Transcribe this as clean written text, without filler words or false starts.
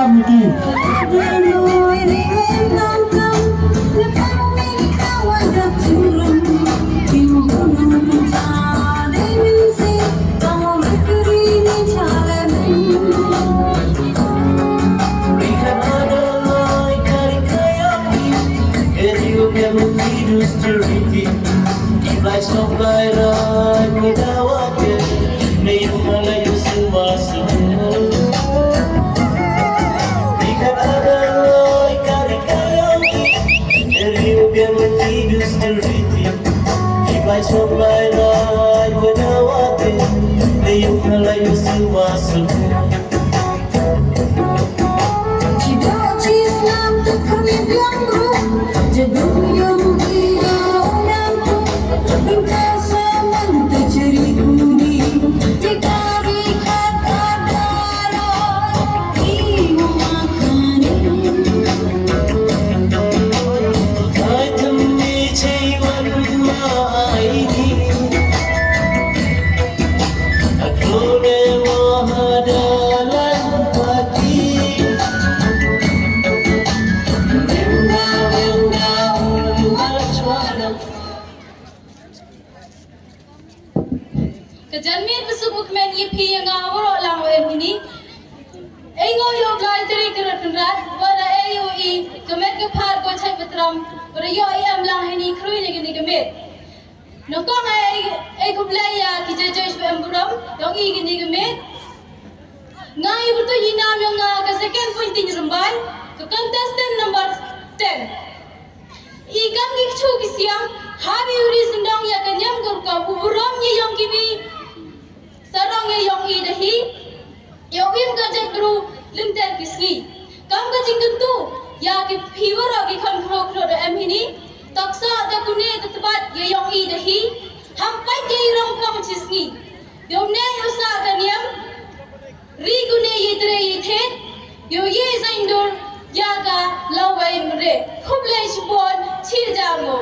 mudi. Kejanmir besubuk men yipi yang awal lang ini. Engo yo glai teri kerat pada AOE kemet kepar ko cai betram pada yo am lang ini krui lagi ni kemet. Nokong ai kublaya kita joish emburam dong I gini kemet. Ngai betul inam yang ke second point in rumbai ke contestant number 10. Ikan gikchu kisiam habi uri sendang ya kenyam gurkam uburam ye yang kibi sarang ye yang I dahi Yawim gajah kru limter kisni. Kam gajing tentu ya ki fever agi kan kro da em hini. Taksa da kune tetbat ye yang I dahi. Hampai ke irang kam cisni. Yomne yosa kaniam. Ri gune ye tere ye the. Yo ye zaindur ya ga lawai mre. Khuble shbon chir jango.